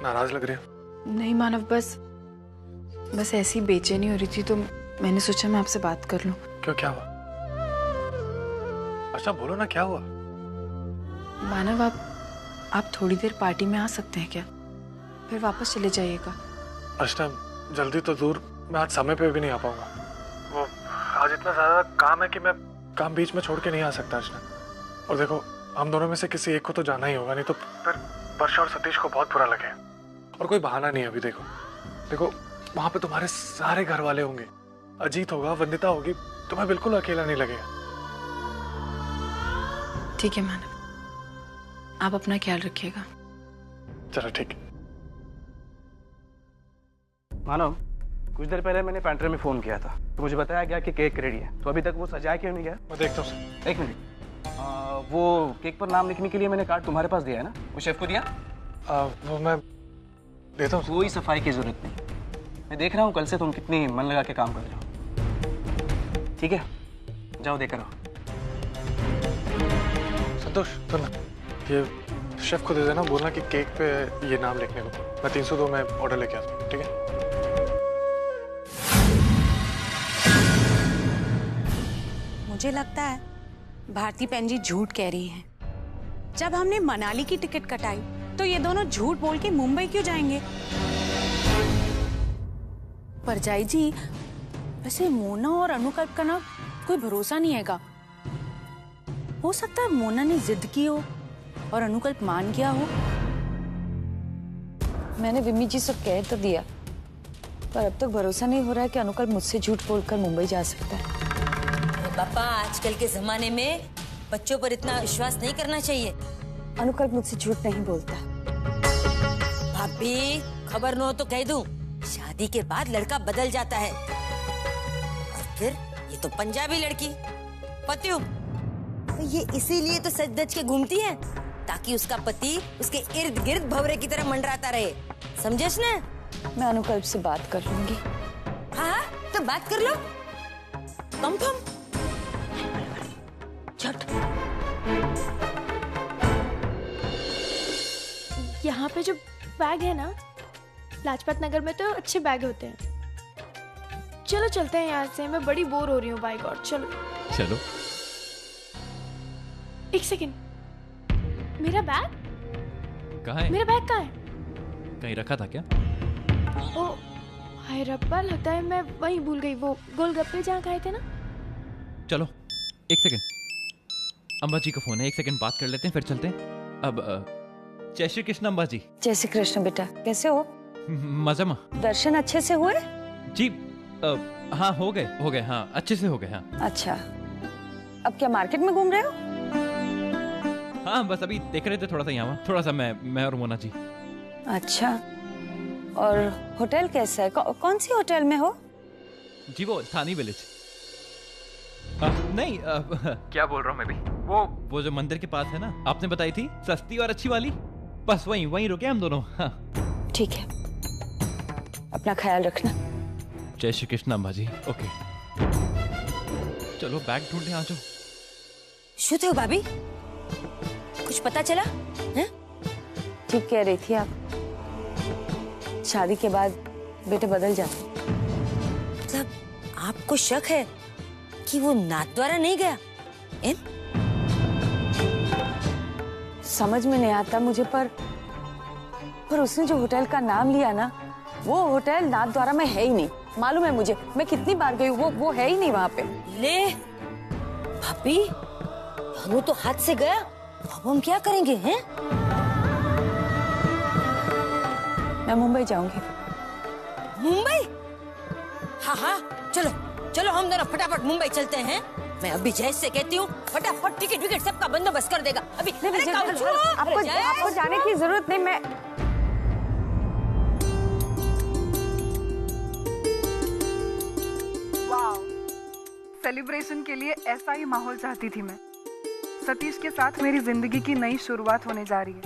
नाराज लग रही हो? नहीं मानव, बस ऐसी ही बेचैनी हो रही थी तो मैंने सोचा मैं आपसे बात कर लूं। क्यों, क्या हुआ? अच्छा बोलो ना, क्या हुआ? मानव, आप थोड़ी देर पार्टी में आ सकते हैं क्या? फिर वापस चले जाइएगा। अर्चना जल्दी तो दूर, मैं आज समय पे भी नहीं आ पाऊंगा। वो आज इतना ज्यादा काम है कि मैं काम बीच में छोड़ के नहीं आ सकता अर्चना। और देखो, हम दोनों में से किसी एक को तो जाना ही होगा, नहीं तो फिर वर्षा और सतीश को बहुत बुरा लगे। और कोई बहाना नहीं है अभी। देखो वहां पे तुम्हारे सारे घर वाले होंगे, अजीत होगा, वंदिता होगी, तुम्हें बिल्कुल अकेला नहीं लगेगा। ठीक है मानव, आप अपना ख्याल रखिएगा। चलो ठीक है। मानव, कुछ देर पहले मैंने पैंट्री में फोन किया था तो मुझे बताया गया कि केक रेडी है, तो अभी तक वो सजाया क्यों नहीं गया? मैं देखता हूँ। एक मिनट, वो केक पर नाम लिखने के लिए मैंने कार्ड तुम्हारे पास दिया है ना, वो शेफ को दिया? वो मैं देता हूँ। कोई सफाई की जरूरत नहीं, मैं देख रहा हूँ कल से तुम कितनी मन लगा के काम कर रहे हो। ठीक है, जाओ देकर आओ। संतोष सुन, ये शेफ को दे देना, बोलना कि केक पे ये नाम लिखने को। मैं 302 में ऑर्डर लेके आता हूँ, ठीक है? मुझे लगता है भारती बहन जी झूठ कह रही हैं। जब हमने मनाली की टिकट कटाई तो ये दोनों झूठ बोल के मुंबई क्यों जाएंगे? परजाई जी, वैसे मोना और अनुकल्प का ना कोई भरोसा नहीं हैगा। हो सकता है मोना ने जिद की हो और अनुकल्प मान गया हो। मैंने विमी जी से कह तो दिया, पर अब तक भरोसा नहीं हो रहा है कि अनुकल्प मुझसे झूठ बोलकर मुंबई जा सकता है। पापा, आजकल के जमाने में बच्चों पर इतना विश्वास नहीं करना चाहिए। अनुकल्प मुझसे झूठ नहीं बोलता। भाभी, खबर न हो तो कह दूं, शादी के बाद लड़का बदल जाता है। और फिर ये तो पंजाबी लड़की पतियु, ये इसीलिए तो सच धज के घूमती है ताकि उसका पति उसके इर्द गिर्द भंवरे की तरह मंडराता रहे। समझेस ना? मैं अनुकल्प से बात कर लूंगी। हाँ, तो बात कर लो। कंफर्म? झट। यहाँ पे जो बैग है ना, लाजपत नगर में तो अच्छे बैग होते हैं। चलो चलते हैं यहाँ से, मैं बड़ी बोर हो रही हूँ। बाय गॉड, चलो चलो। एक सेकेंड, मेरा बैग कहाँ है? मेरा बैग कहाँ है? कहीं रखा था क्या? ओ हाय रब्बा, लगता है मैं वहीं भूल गई। वो गोलगप्पे जहाँ खाए थे ना। चलो एक सेकंड, अम्बा जी का फोन है, एक सेकंड बात कर लेते हैं फिर चलते हैं। अब जय श्री कृष्ण अम्बा जी। जय श्री कृष्ण बेटा, कैसे हो? मजा। दर्शन अच्छे से हुए? जी हाँ हो गए, हाँ अच्छे से हो गए। हाँ अच्छा, अब क्या मार्केट में घूम रहे हो? हाँ बस अभी देख रहे थे थोड़ा सा यहाँ, थोड़ा सा मैं और मोना जी। अच्छा, और होटल कैसा है? कौन सी होटल में हो? जी वो थानी विलेज। नहीं क्या बोल रहा हूँ मैं भी, वो जो मंदिर के पास है ना, आपने बताई थी सस्ती और अच्छी वाली, बस वहीं रुके हम दोनों। हाँ ठीक है, अपना ख्याल रखना। जय श्री कृष्ण अम्बा जी। ओके चलो बैग ढूंढने आ जाओ। शुद्ध हो भाभी, कुछ पता चला है? ठीक कह रही थी आप, शादी के बाद बेटे बदल जाते। मतलब आपको शक है कि वो नाथ द्वारा नहीं गया? समझ में नहीं आता मुझे, पर उसने जो होटल का नाम लिया ना, वो होटल नाथ द्वारा में है ही नहीं। मालूम है मुझे, मैं कितनी बार गई हूँ, वो है ही नहीं वहाँ पे। ले भाभी, वो तो हाथ से गया, अब हम क्या करेंगे हैं? मैं मुंबई जाऊंगी। मुंबई? हाँ हाँ चलो चलो, हम दोनों फटाफट मुंबई चलते हैं। मैं अभी जय से कहती हूँ फटाफट टिकट विकेट सबका बंदोबस्त कर देगा। अभी आपको जाने की जरूरत नहीं। मैं सेलिब्रेशन के लिए ऐसा ही माहौल चाहती थी मैं। सतीश के साथ मेरी जिंदगी की नई शुरुआत होने जा रही है।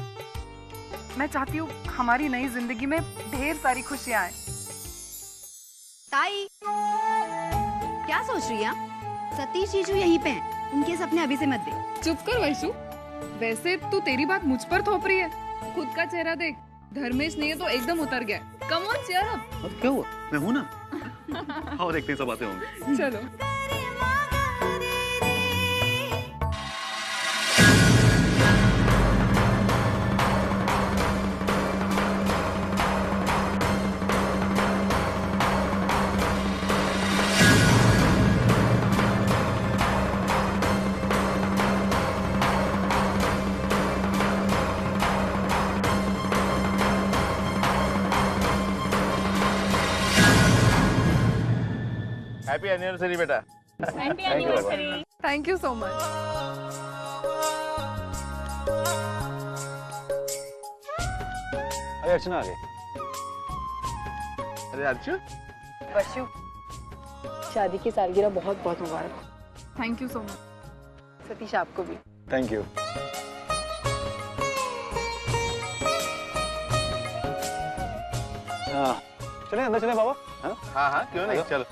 मैं चाहती हूँ हमारी नई जिंदगी में ढेर सारी खुशियां आए। ताई, क्या सोच रही है? सतीश जीजू यहीं पे हैं, उनके सपने अभी से मत दे। चुप कर वैशु, वैसे तू तेरी बात मुझ पर थोप रही है। खुद का चेहरा देख, धर्मेश नहीं है तो एकदम उतर गया। Come on cheer up. क्या हुआ? मैं हूँ ना। आओ देखते हैं सब बातें होंगी। चलो। हैप्पी एनिवर्सरी बेटा। Thank you so much. अरे अर्चना आ गई। अरे अर्चु, वशु, शादी की सालगिरह बहुत बहुत मुबारक। Thank you so much. Satish आपको भी। Thank you. हाँ चले अंदर चले बाबा। हाँ हाँ क्यों नहीं, चलो।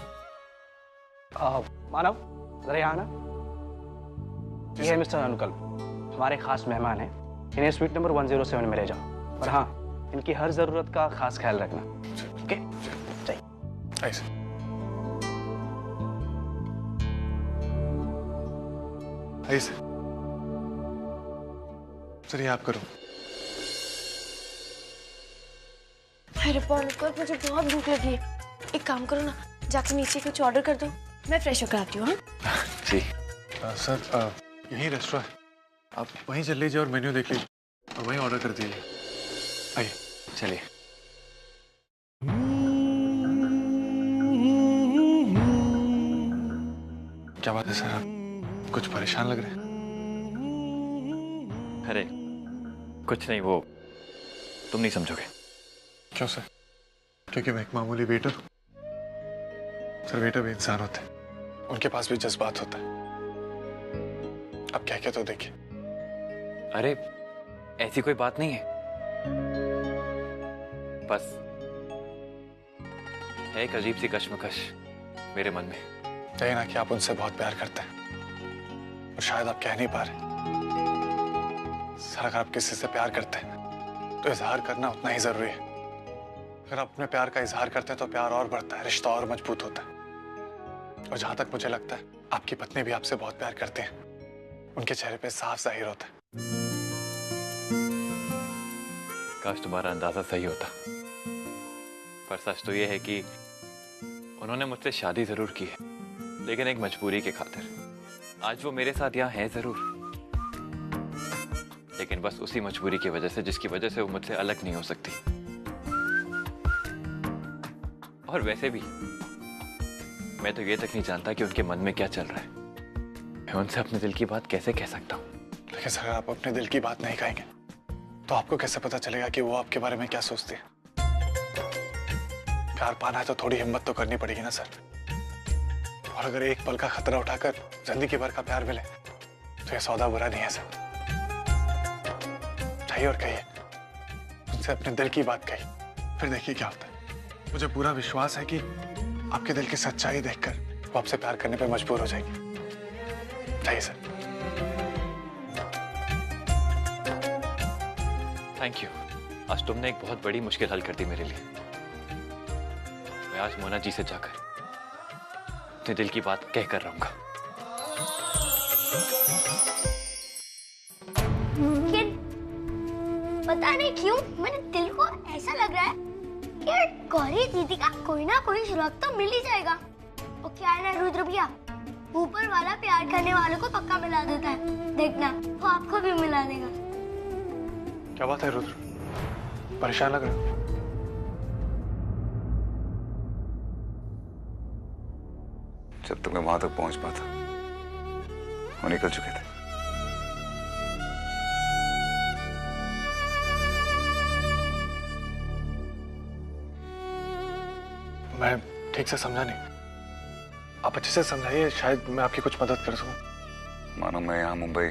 मानव जरा यहाँ आना। ये है मिस्टर अनुकल, हमारे खास मेहमान हैं। इन्हें स्वीट नंबर 107 में ले जाओ, और हाँ इनकी हर जरूरत का खास ख्याल रखना। ओके चाहिए ऐसे। ऐसे चलिए आप करो। अरे अनुकल, मुझे बहुत भूख लगी है। एक काम करो ना, जाके नीचे कुछ ऑर्डर कर दो, मैं फ्रेश होकर आती हूँ। जी सर, यही रेस्टोरेंट है, आप वहीं चल लीजिए और मेन्यू देख लीजिए और वहीं ऑर्डर कर दीजिए। आइए चलिए। क्या बात है सर, आप कुछ परेशान लग रहे हैं? अरे कुछ नहीं, वो तुम नहीं समझोगे। क्यों सर? क्योंकि मैं एक मामूली वेटर हूँ। सर वेटर भी इंसान होते हैं, उनके पास भी जज्बात होता है। अब क्या तो देखिए। अरे ऐसी कोई बात नहीं है, बस है एक अजीब सी कश्मकश मेरे मन में। कहीं ना कि आप उनसे बहुत प्यार करते हैं और शायद आप कह नहीं पा रहे। सर अगर आप किसी से प्यार करते हैं तो इजहार करना उतना ही जरूरी है। अगर आप अपने प्यार का इजहार करते हैं तो प्यार और बढ़ता है, रिश्ता और मजबूत होता है। और जहां तक मुझे लगता है आपकी पत्नी भी आपसे बहुत प्यार करती है, उनके चेहरे पे साफ जाहिर होता है। काश तुम्हारा अंदाजा सही होता, पर सच तो यह है कि उन्होंने मुझसे शादी जरूर की है, लेकिन एक मजबूरी के खातिर। आज वो मेरे साथ यहाँ है जरूर, लेकिन बस उसी मजबूरी की वजह से जिसकी वजह से वो मुझसे अलग नहीं हो सकती। और वैसे भी मैं तो ये तक नहीं जानता कि उनके मन में क्या चल रहा है। मैं उनसे अपने दिल की बात कैसे कह सकता हूँ? लेकिन सर आप अपने दिल की बात नहीं कहेंगे तो आपको कैसे पता चलेगा कि वो आपके बारे में क्या सोचती है? प्यार पाना है तो थोड़ी हिम्मत तो करनी पड़ेगी ना सर। और अगर एक पल का खतरा उठाकर जिंदगी भर का प्यार मिले तो ये सौदा बुरा नहीं है सर। चाहिए और कहिए, उनसे अपने दिल की बात कही, फिर देखिए क्या होता है। मुझे पूरा विश्वास है कि आपके दिल की सच्चाई देखकर वो आपसे प्यार करने पे मजबूर हो जाएगी। जाइए सर। Thank you. आज तुमने एक बहुत बड़ी मुश्किल हल कर दी मेरे लिए। मैं आज मोना जी से जाकर अपने दिल की बात कह कर रहूंगा। लेकिन पता नहीं क्यों मेरे दिल को ऐसा लग रहा है कि गौरी दीदी का कोई ना कोई सुराग तो मिल ही जाएगा। और क्या है ना रुद्र भैया, ऊपर वाला प्यार करने वालों को पक्का मिला देता है, देखना वो आपको भी मिला देगा। क्या बात है रुद्र, परेशान लग रहे हो? जब तक मैं वहां तक पहुंच पाता वो निकल चुके थे। मैं ठीक से समझा नहीं, आप अच्छे से समझाइए, शायद मैं आपकी कुछ मदद कर सकूं। मानो मैं यहाँ मुंबई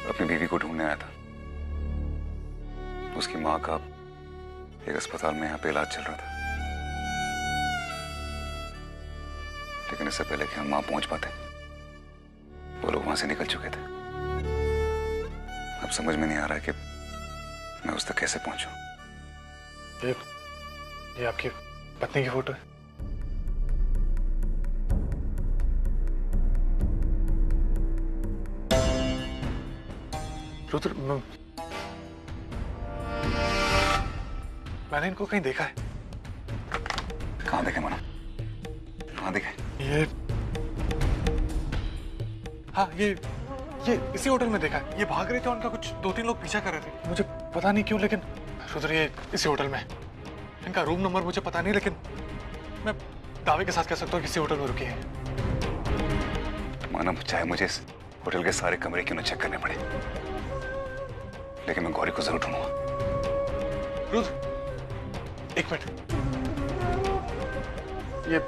अपनी बीवी को ढूंढने आया था। उसकी माँ का एक अस्पताल में यहाँ पे इलाज चल रहा था, लेकिन इससे पहले कि हम वहां पहुंच पाते वो लोग वहां से निकल चुके थे। अब समझ में नहीं आ रहा है कि मैं उस तक कैसे पहुंचूं। ये आपकी पत्नी की फोटो है। रुद्र, मैंने इनको कहीं देखा है। कहाँ देखे मना? कहाँ देखे? ये हाँ, ये इसी होटल में देखा है। ये भाग रहे थे, उनका कुछ 2-3 लोग पीछा कर रहे थे, मुझे पता नहीं क्यों, लेकिन रुद्र ये इसी होटल में। इनका रूम नंबर मुझे पता नहीं, लेकिन मैं दावे के साथ कह सकता हूँ कि इसी होटल में रुकी है। माना चाहे मुझे इस होटल के सारे कमरे क्यों न चेक करने पड़े, लेकिन मैं गौरी को जरूर ढूंढूंगा। रुद्र, एक मिनट, ये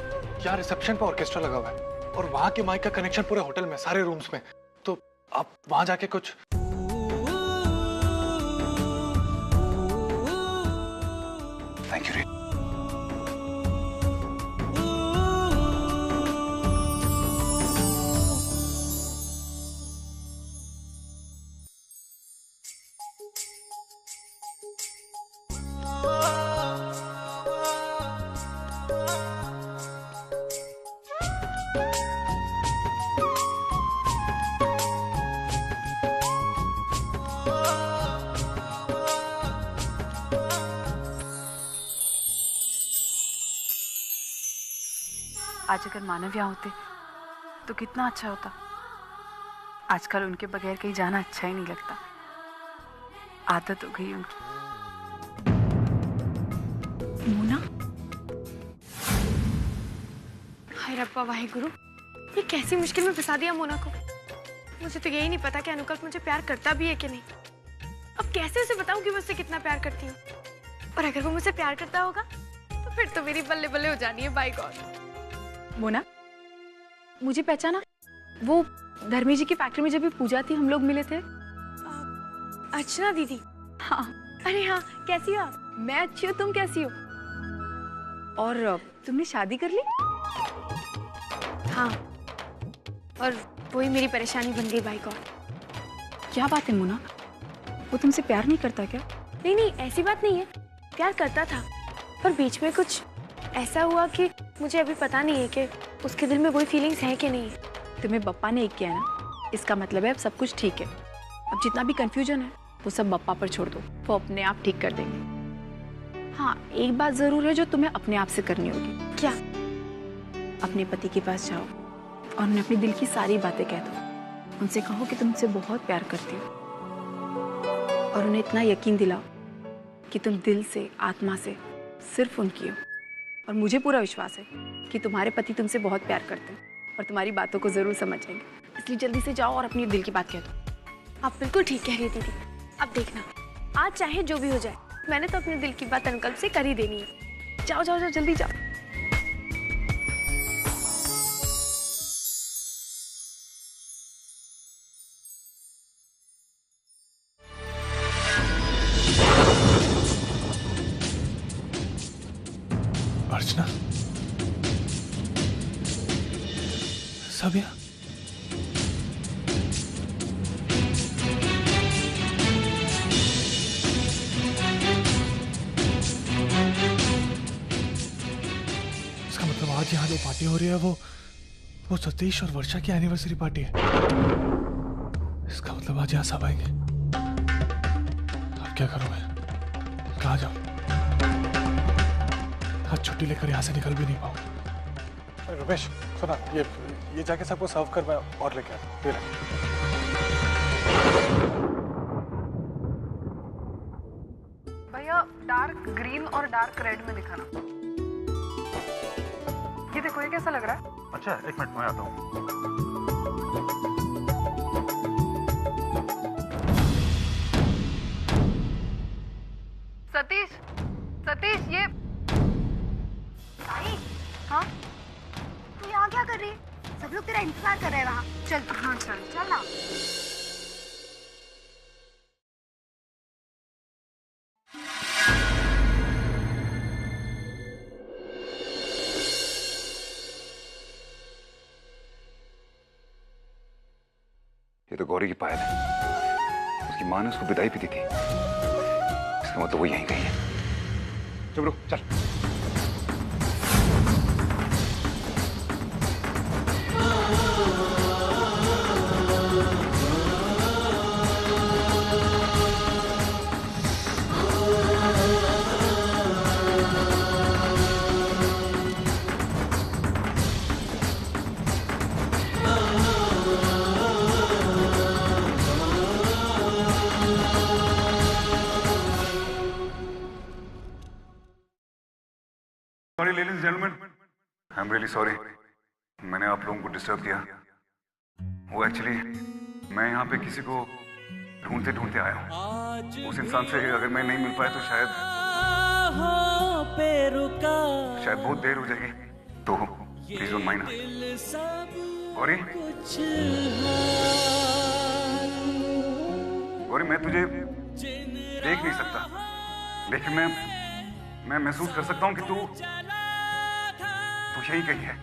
यहाँ रिसेप्शन पर ऑर्केस्ट्रा लगा हुआ है और वहां के माइक का कनेक्शन पूरे होटल में, सारे रूम्स में, तो आप वहां जाके कुछ थैंक यू। आज अगर मानव यहाँ होते तो कितना अच्छा होता। आजकल उनके बगैर कहीं जाना अच्छा ही नहीं लगता, आदत हो गई उनकी। मोना, हाय रब्बा वाहिगुरु, ये कैसी मुश्किल में फंसा दिया मोना को। मुझे तो यही नहीं पता कि अनुकल्प मुझे प्यार करता भी है कि नहीं। अब कैसे उसे बताऊं कि मैं उससे कितना प्यार करती हूँ, और अगर वो मुझसे प्यार करता होगा तो फिर तो मेरी बल्ले बल्ले हो जानी है। Bye God. मोना, मुझे पहचाना? वो धर्मी जी की फैक्ट्री में जब भी पूजा थी हम लोग मिले थे। अर्चना दीदी? हाँ। अरे हाँ, कैसी हो आप? मैं अच्छी हूँ, तुम कैसी हो? और तुमने शादी कर ली? हाँ, और वही मेरी परेशानी बन गई। By God. क्या बात है मोना, वो तुमसे प्यार नहीं करता क्या? नहीं नहीं, ऐसी बात नहीं है, प्यार करता था, पर बीच में कुछ ऐसा हुआ कि मुझे अभी पता नहीं है कि उसके दिल में वही फीलिंग्स हैं कि नहीं। तुम्हें बप्पा ने एक किया ना, इसका मतलब है अब सब कुछ ठीक है। अब जितना भी कंफ्यूजन है वो सब बप्पा पर छोड़ दो, वो अपने आप ठीक कर देंगे। हाँ, एक बात जरूर है जो तुम्हें अपने आप से करनी होगी। क्या? अपने पति के पास जाओ और उन्हें अपने दिल की सारी बातें कह दो। उनसे कहो कि तुमसे बहुत प्यार करती हो, और उन्हें इतना यकीन दिलाओ कि तुम दिल से, आत्मा से सिर्फ उनकी हो। और मुझे पूरा विश्वास है कि तुम्हारे पति तुमसे बहुत प्यार करते हैं और तुम्हारी बातों को जरूर समझेंगे। इसलिए जल्दी से जाओ और अपनी दिल की बात कह दो। आप बिल्कुल ठीक कह रही है दीदी। अब देखना, आज चाहे जो भी हो जाए, मैंने तो अपने दिल की बात अनुकल्प से कर ही देनी है। जाओ जाओ जाओ, जल्दी जाओ। अर्चना, पार्टी हो रही है वो सतीश और वर्षा की एनिवर्सरी पार्टी है। इसका मतलब आज यहाँ सब आएंगे। अब क्या करूं मैं? कहाँ जाऊं? आज छुट्टी लेकर यहाँ से निकल भी नहीं पाऊंगा। रमेश सुना, ये जाके सबको सर्व कर, मैं और लेके आता हूं। भैया डार्क ग्रीन और डार्क रेड में दिखाना। ये देखो, ये कैसा लग रहा है? अच्छा, एक मिनट मैं आता हूँ। सतीश, सतीश ये आई, हाँ तू यहाँ क्या कर रही है? सब लोग तेरा इंतजार कर रहे हैं वहाँ। चल। हाँ चल चल ना। ये तो गौरी की पायल है। उसकी माँ ने उसको विदाई भी दी थी। इसका मतलब वो यहीं गई है। चुप चल। Sorry ladies and gentleman, I am really sorry मैंने आप लोगों को डिस्टर्ब किया। वो एक्चुअली मैं यहाँ पे किसी को ढूंढते ढूंढते आया हूँ। उस इंसान से अगर मैं नहीं मिल पाया तो शायद बहुत देर हो जाएगी, तो please don't mind. Gauri, Gauri मैं तुझे देख नहीं सकता, लेकिन मैं महसूस कर सकता हूँ कि तू यही कहीं है।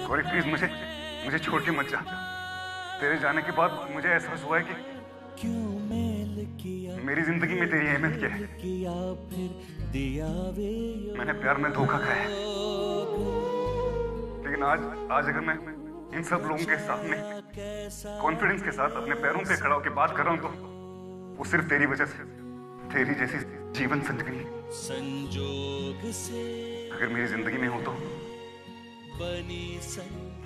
गौरी प्लीज मुझे छोड़ के मत जा। तेरे जाने के बाद मुझे एहसास हुआ है कि मेरी जिंदगी में तेरी अहमियत क्या है। मैंने प्यार में धोखा खाया, लेकिन आज अगर मैं इन सब लोगों के सामने कॉन्फिडेंस के साथ अपने पैरों पे खड़ा होकर बात कर रहा हूं, तो वो सिर्फ तेरी वजह से, तेरी जैसी जीवन संजनी संजोग से अगर मेरी जिंदगी में हो तो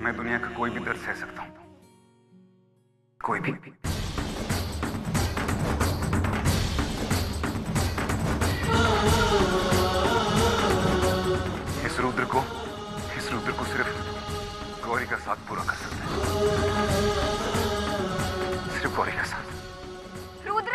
मैं दुनिया का कोई भी दर्द सह सकता हूं, कोई भी। इस रुद्र को सिर्फ गौरी का साथ पूरा कर सकता है, सिर्फ गौरी का साथ। रुद्र!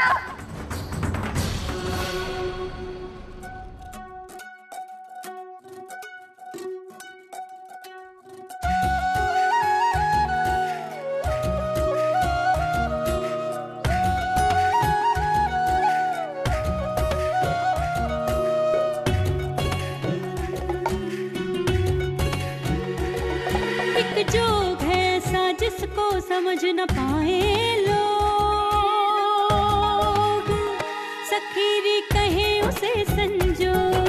जोग है ऐसा जिसको समझ न पाए लोग, सखीरी कहे उसे संजोग।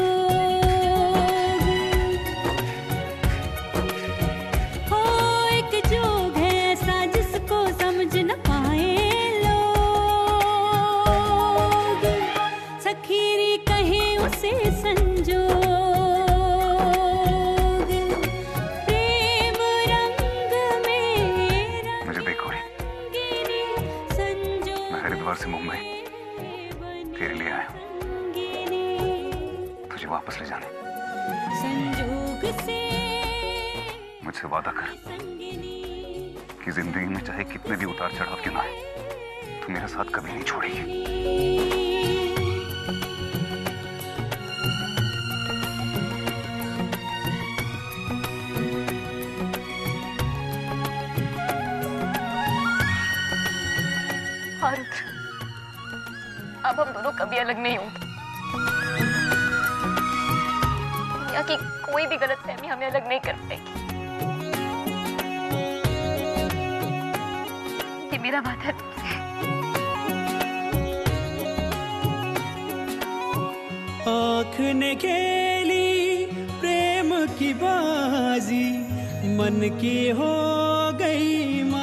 हो एक जोग है ऐसा जिसको समझ न पाए लोग, सखीरी कहे उसे संजोग। से मुंबई तेरे लिए आया, तुझे वापस ले जाने। संजोग से मुझसे वादा कर कि जिंदगी में चाहे कितने भी उतार चढ़ाव क्यों ना आए, तू मेरा साथ कभी नहीं छोड़ेगी। अब हम दोनों कभी अलग नहीं होंगे। दुनिया की कोई भी गलतफहमी हमें अलग नहीं कर पाएगी। ये मेरा वादा है तुमसे। आँख ने खेली प्रेम की बाजी मन की हो गई मात।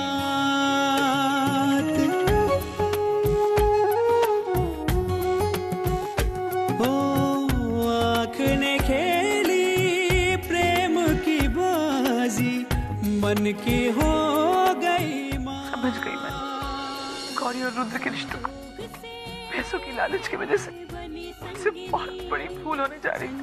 ओ आँख ने खेली प्रेम की बाजी मन की हो गई मात। समझ गई मैं गौरी और रुद्र के रिश्तों को पैसों की लालच की वजह से मुझसे बहुत बड़ी भूल होने जा रही है।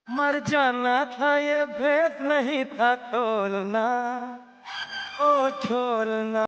मर जाना था ये भेद नहीं था तोलना, ओ छोड़ना।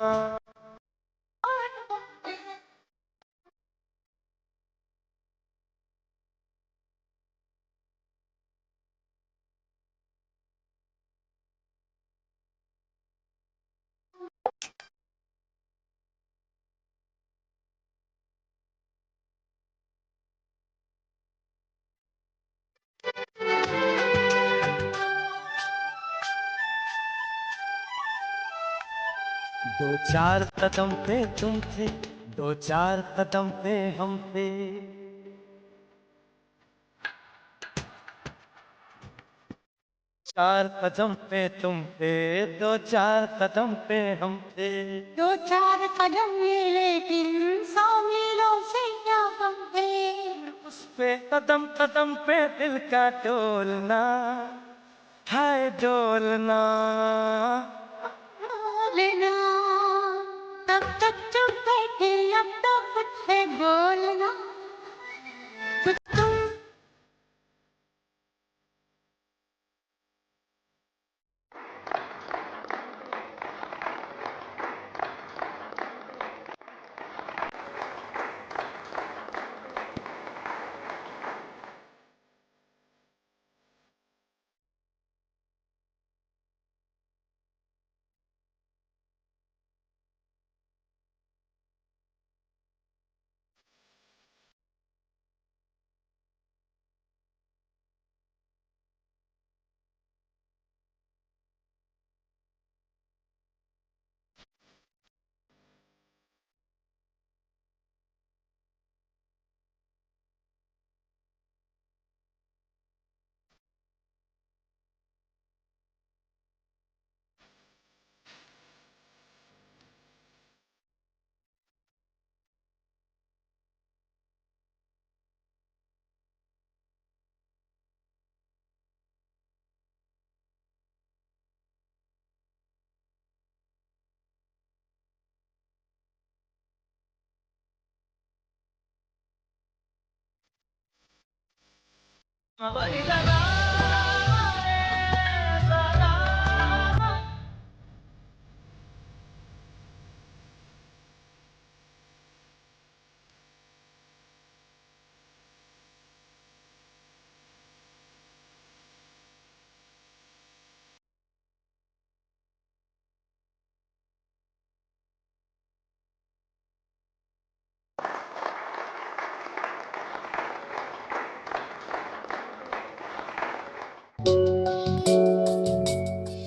दो चार कदम पे तुम थे, दो चार कदम पे हम थे। चार कदम पे तुम थे, दो चार कदम पे हम थे। दो चार कदम ये लेकिन 100 मीलों से क्या कम थे। उस पे कदम कदम पे दिल का डोलना, हाय डोलना। लेना तब तक चुप बैठे, अब तो कुछ है बोलना। कुछ तुम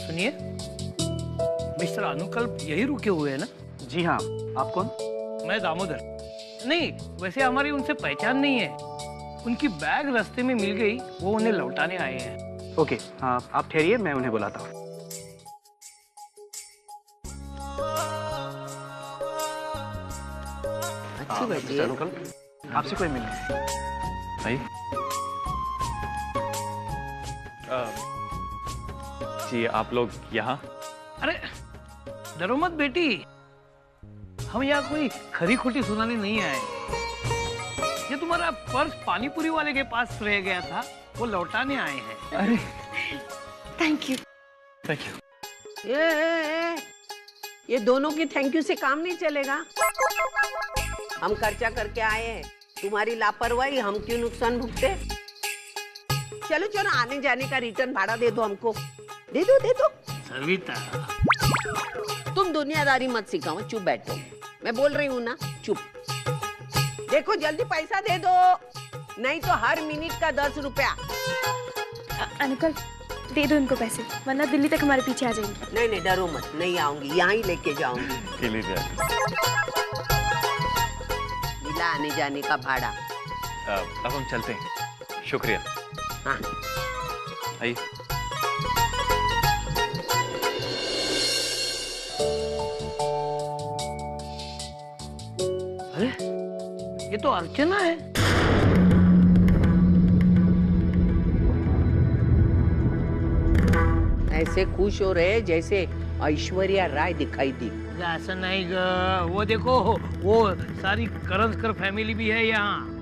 सुनिए, मिस्टर अनुकल्प यही रुके हुए हैं ना? जी हाँ, आप कौन? मैं दामोदर। नहीं, वैसे हमारी उनसे पहचान नहीं है। उनकी बैग रास्ते में मिल गई, वो उन्हें लौटाने आए हैं। ओके, हाँ आप ठहरिए, मैं उन्हें बुलाता हूँ। अच्छी बात है। अनुकल्प, आपसे कोई मिलना है? भाई जी, आप लोग यहाँ? अरे डरो मत बेटी, हम यहाँ कोई खरी खोटी सुनाने नहीं आए। ये तुम्हारा पर्स पानीपुरी वाले के पास रह गया था, वो लौटाने आए हैं। अरे थैंक यू। Thank you. ये दोनों की थैंक यू से काम नहीं चलेगा। हम खर्चा करके आए हैं, तुम्हारी लापरवाही हम क्यों नुकसान भुगते? चलो चलो, आने जाने का रिटर्न भाड़ा दे दो हमको। दे दो दे दो। सविता, तुम दुनियादारी मत सिखाओ, चुप बैठो। मैं बोल रही हूँ ना, चुप। देखो जल्दी पैसा दे दो, नहीं तो हर मिनट का 10 रुपया। अनुकल, दे दो इनको पैसे, वरना दिल्ली तक हमारे पीछे आ जाएंगे। नहीं नहीं, डरो मत, नहीं आऊंगी, यहाँ ही लेके जाऊंगी। अकेले मिला आने जाने का भाड़ा। अब हम चलते हैं। शुक्रिया। हाँ आइए। अरे ये तो अर्चना है। ऐसे खुश हो रहे जैसे ऐश्वर्या राय दिखाई दी। ऐसा नहीं ग, वो देखो, वो सारी करंजकर फैमिली भी है यहाँ।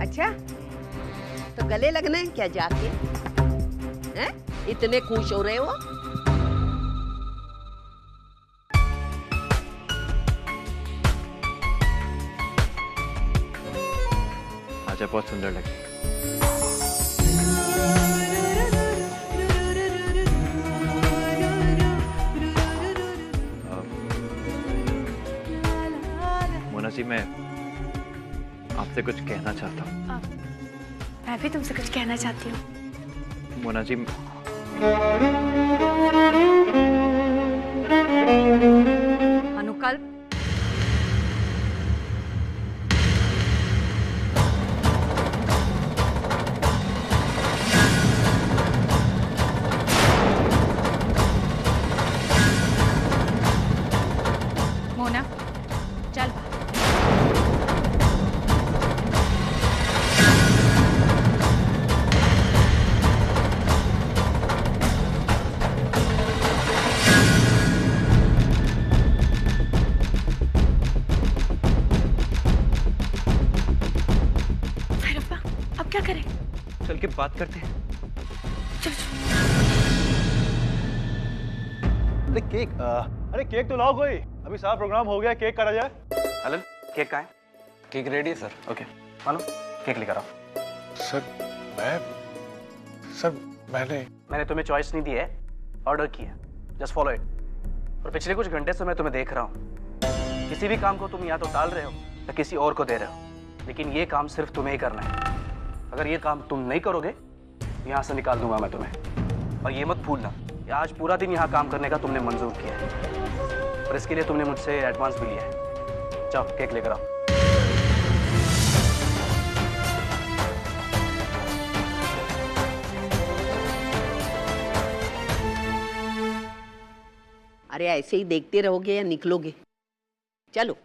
अच्छा, तो गले लगना है क्या जाके? हैं? इतने खुश हो रहे हो? आजा, बहुत सुंदर लगी। मोना जी, मैं आपसे कुछ कहना चाहता हूँ। मैं भी तुमसे कुछ कहना चाहती हूँ। मोना जी, अनुकल्प, मोना, चल बाहर। भैरप्पा, अब क्या करें? चल के बात करते हैं। अरे केक, अरे केक तो लाओ कोई, अभी सारा प्रोग्राम हो गया, केक काटा जाए। अलन, केक कहाँ है? केक रेडी है सर। ओके, मानो केक लेकर आओ। सर मैंने तुम्हें चॉइस नहीं दी है, ऑर्डर किया। Just follow it. और पिछले कुछ घंटे से मैं तुम्हें देख रहा हूँ, किसी भी काम को तुम या तो टाल रहे हो या किसी और को दे रहे हो, लेकिन ये काम सिर्फ तुम्हें ही करना है। अगर ये काम तुम नहीं करोगे, यहाँ से निकाल दूंगा मैं तुम्हें। और ये मत भूलना, आज पूरा दिन यहाँ काम करने का तुमने मंजूर किया है, और इसके लिए तुमने मुझसे एडवांस भी लिया है। जाओ केक लेकर आओ। अरे ऐसे ही देखते रहोगे या निकलोगे? चलो।